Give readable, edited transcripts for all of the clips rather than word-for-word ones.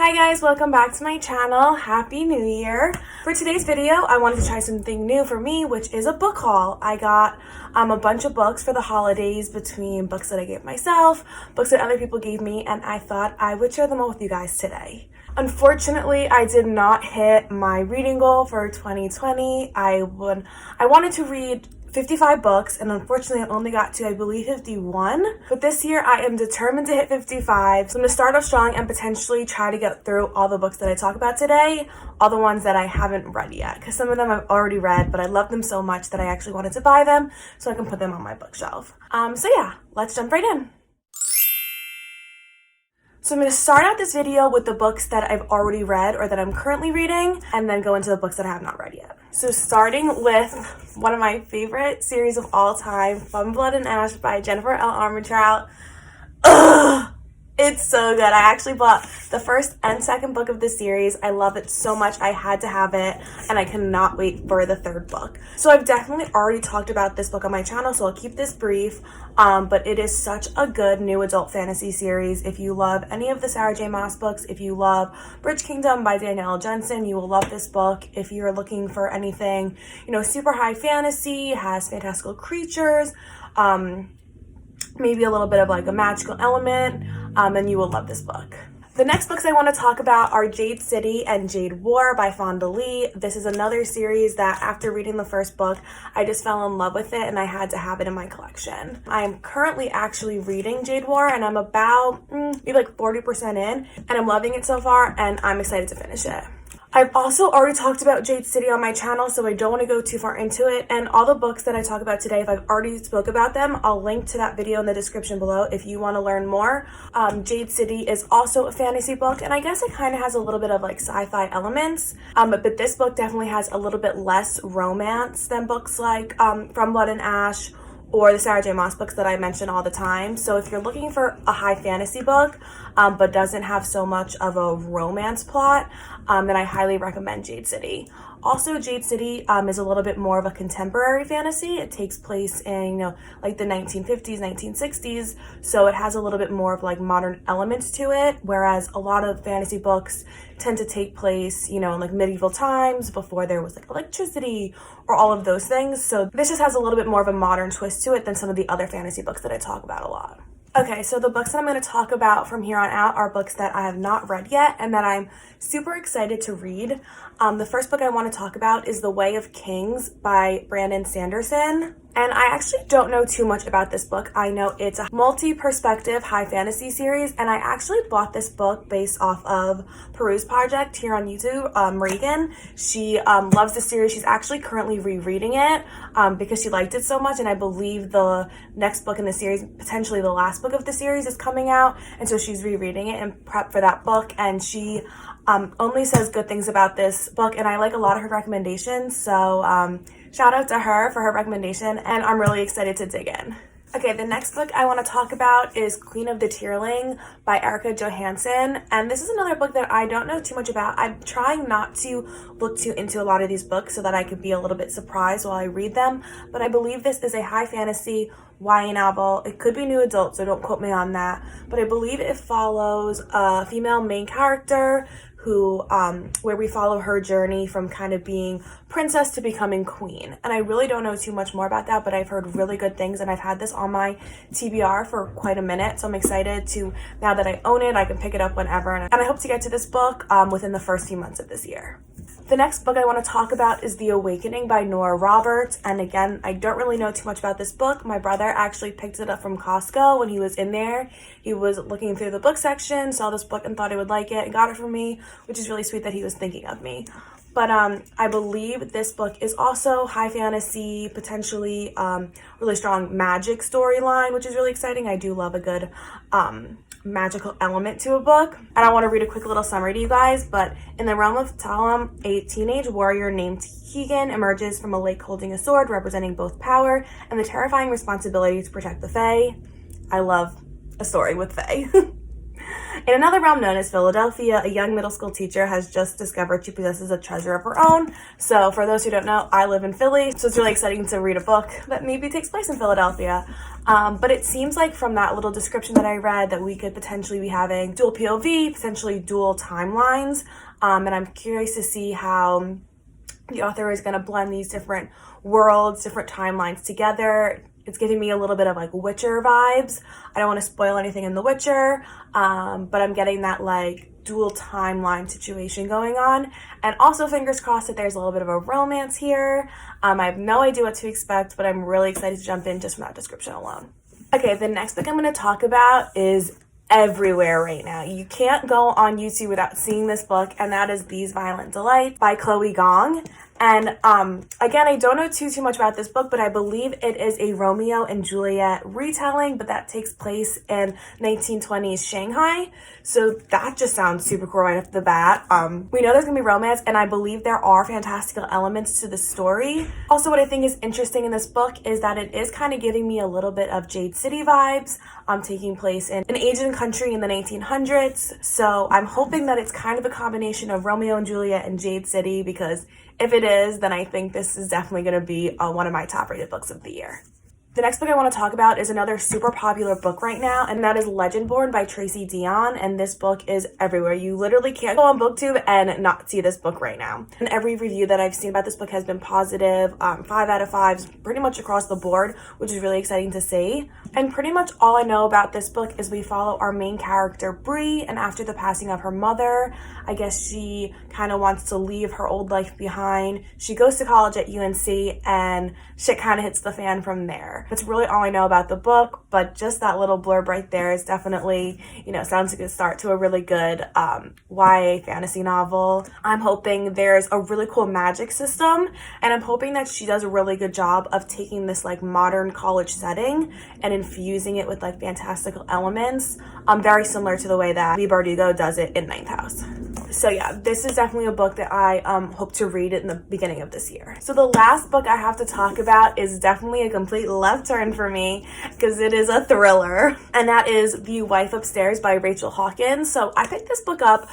Hi guys, welcome back to my channel. Happy New Year. For today's video, I wanted to try something new for me, which is a book haul. I got a bunch of books for the holidays between books that I gave myself, books that other people gave me, and I thought I would share them all with you guys today. Unfortunately, I did not hit my reading goal for 2020. I wanted to read 55 books, and unfortunately I only got to, I believe, 51. But this year I am determined to hit 55. So I'm going to start off strong and potentially try to get through all the books that I talk about today, all the ones that I haven't read yet, because some of them I've already read, but I love them so much that I actually wanted to buy them so I can put them on my bookshelf. So yeah, let's jump right in. So I'm going to start out this video with the books that I've already read or that I'm currently reading, and then go into the books that I have not read yet. So starting with one of my favorite series of all time, Blood and Ash by Jennifer L. Armentrout. Ugh! It's so good. I actually bought the first and second book of the series. I love it so much. I had to have it, and I cannot wait for the third book. So I've definitely already talked about this book on my channel, so I'll keep this brief. But it is such a good new adult fantasy series. If you love any of the Sarah J. Maas books, if you love Bridge Kingdom by Danielle Jensen, you will love this book. If you're looking for anything, super high fantasy, has fantastical creatures, maybe a little bit of like a magical element, then you will love this book. The next books I want to talk about are Jade City and Jade War by Fonda. This is another series that after reading the first book, I just fell in love with it and I had to have it in my collection. I am currently actually reading Jade War and I'm about maybe like 40% in, and I'm loving it so far and I'm excited to finish it. I've also already talked about Jade City on my channel, so I don't want to go too far into it. And all the books that I talk about today, if I've already spoke about them, I'll link to that video in the description below if you want to learn more. Jade City is also a fantasy book, and I guess it kind of has a little bit of like sci-fi elements. But this book definitely has a little bit less romance than books like From Blood and Ash or the Sarah J. Maas books that I mention all the time. So if you're looking for a high fantasy book, but doesn't have so much of a romance plot, then I highly recommend Jade City. Also, Jade City is a little bit more of a contemporary fantasy. It takes place in, like the 1950s, 1960s. So it has a little bit more of like modern elements to it. Whereas a lot of fantasy books tend to take place, in like medieval times before there was like electricity or all of those things. So this just has a little bit more of a modern twist to it than some of the other fantasy books that I talk about a lot. Okay, so the books that I'm going to talk about from here on out are books that I have not read yet and that I'm super excited to read. The first book I want to talk about is The Way of Kings by Brandon Sanderson. And I actually don't know too much about this book. I know it's a multi-perspective high fantasy series, and I actually bought this book based off of Peru's project here on YouTube, Reagan. She loves the series. She's actually currently rereading it because she liked it so much, and I believe the next book in the series, potentially the last book of the series, is coming out, and so she's rereading it and prep for that book, and she only says good things about this book, and I like a lot of her recommendations, so shout out to her for her recommendation, and I'm really excited to dig in. Okay, the next book I want to talk about is Queen of the Tearling by Erika Johansen, and this is another book that I don't know too much about. I'm trying not to look too into a lot of these books so that I could be a little bit surprised while I read them, but I believe this is a high fantasy YA novel. It could be new adult, so don't quote me on that, but I believe it follows a female main character who, where we follow her journey from kind of being princess to becoming queen. And I really don't know too much more about that, but I've heard really good things, and I've had this on my TBR for quite a minute, so I'm excited to, now that I own it, I can pick it up whenever, and I hope to get to this book within the first few months of this year. The next book I want to talk about is The Awakening by Nora Roberts, and again, I don't really know too much about this book. My brother actually picked it up from Costco when he was in there. He was looking through the book section, saw this book and thought I would like it, and got it for me, which is really sweet that he was thinking of me. But I believe this book is also high fantasy, potentially really strong magic storyline, which is really exciting. I do love a good magical element to a book. And I want to read a quick little summary to you guys, but in the realm of Talam, a teenage warrior named Keegan emerges from a lake holding a sword representing both power and the terrifying responsibility to protect the Fae. I love a story with Fae. In another realm known as Philadelphia, a young middle school teacher has just discovered she possesses a treasure of her own. So for those who don't know, I live in Philly, so it's really exciting to read a book that maybe takes place in Philadelphia. But it seems like from that little description that I read that we could potentially be having dual POV, potentially dual timelines. And I'm curious to see how the author is going to blend these different worlds, different timelines together. It's giving me a little bit of like Witcher vibes. I don't want to spoil anything in The Witcher, but I'm getting that like dual timeline situation going on. And also fingers crossed that there's a little bit of a romance here. I have no idea what to expect, but I'm really excited to jump in just from that description alone. Okay, the next book I'm going to talk about is everywhere right now. You can't go on YouTube without seeing this book, and that is These Violent Delights by Chloe Gong. And again, I don't know too much about this book, but I believe it is a Romeo and Juliet retelling, but that takes place in 1920s Shanghai. So that just sounds super cool right off the bat. We know there's gonna be romance, and I believe there are fantastical elements to the story. Also, what I think is interesting in this book is that it is kind of giving me a little bit of Jade City vibes, taking place in an Asian country in the 1900s. So I'm hoping that it's kind of a combination of Romeo and Juliet and Jade City, because if it is, then I think this is definitely going to be one of my top rated books of the year. The next book I want to talk about is another super popular book right now, and that is Legendborn by Tracy Deonn, and this book is everywhere. You literally can't go on BookTube and not see this book right now. And every review that I've seen about this book has been positive, 5 out of 5s, pretty much across the board, which is really exciting to see. And pretty much all I know about this book is we follow our main character, Bree, and after the passing of her mother, I guess she kind of wants to leave her old life behind. She goes to college at UNC, and shit kind of hits the fan from there. That's really all I know about the book, but just that little blurb right there is definitely, sounds like a start to a really good YA fantasy novel. I'm hoping there's a really cool magic system, and I'm hoping that she does a really good job of taking this like modern college setting and infusing it with like fantastical elements, very similar to the way that Lee Bardugo does it in Ninth House. So yeah, this is definitely a book that I hope to read in the beginning of this year. So the last book I have to talk about is definitely a complete left turn for me, because it is a thriller, and that is The Wife Upstairs by Rachel Hawkins. So I picked this book up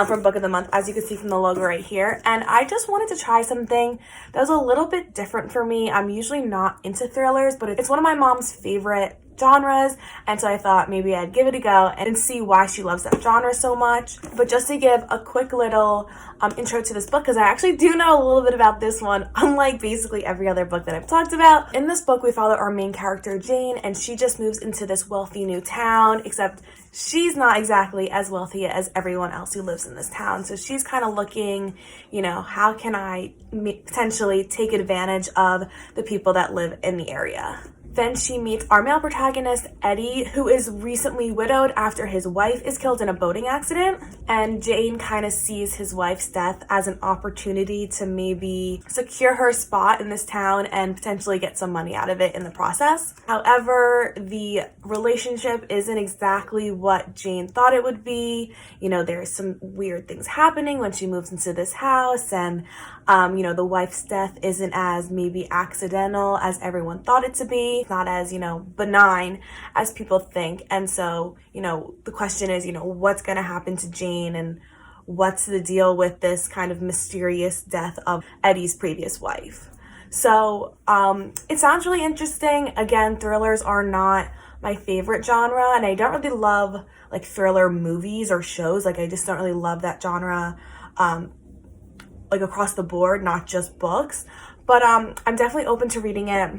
from Book of the Month, as you can see from the logo right here, and I just wanted to try something that was a little bit different for me. I'm usually not into thrillers, but it's one of my mom's favorite genres, and so I thought maybe I'd give it a go and see why she loves that genre so much. But just to give a quick little intro to this book, because I actually do know a little bit about this one, unlike basically every other book that I've talked about. In this book, we follow our main character, Jane, and she just moves into this wealthy new town, except she's not exactly as wealthy as everyone else who lives in this town. So she's kind of looking, how can I potentially take advantage of the people that live in the area? Then she meets our male protagonist, Eddie, who is recently widowed after his wife is killed in a boating accident. And Jane kind of sees his wife's death as an opportunity to maybe secure her spot in this town and potentially get some money out of it in the process. However, the relationship isn't exactly what Jane thought it would be. There's some weird things happening when she moves into this house, and the wife's death isn't as maybe accidental as everyone thought it to be. Not as, benign as people think. And so, the question is, what's going to happen to Jane, and what's the deal with this kind of mysterious death of Eddie's previous wife? So, it sounds really interesting. Again, thrillers are not my favorite genre, and I don't really love like thriller movies or shows. Like, I just don't really love that genre, like across the board, not just books. But I'm definitely open to reading it.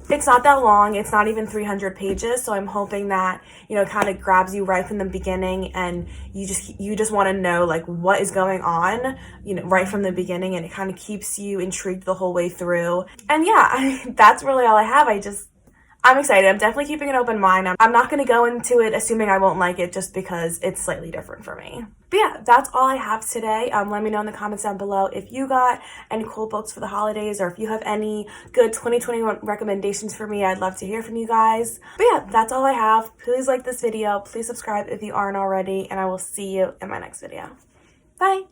It's not that long. It's not even 300 pages. So I'm hoping that, it kind of grabs you right from the beginning, and you just want to know like what is going on, right from the beginning, and it kind of keeps you intrigued the whole way through. And yeah, that's really all I have. I'm excited. I'm definitely keeping an open mind. I'm not going to go into it assuming I won't like it just because it's slightly different for me. But yeah, that's all I have today. Let me know in the comments down below if you got any cool books for the holidays, or if you have any good 2021 recommendations for me. I'd love to hear from you guys. But yeah, that's all I have. Please like this video. Please subscribe if you aren't already, and I will see you in my next video. Bye!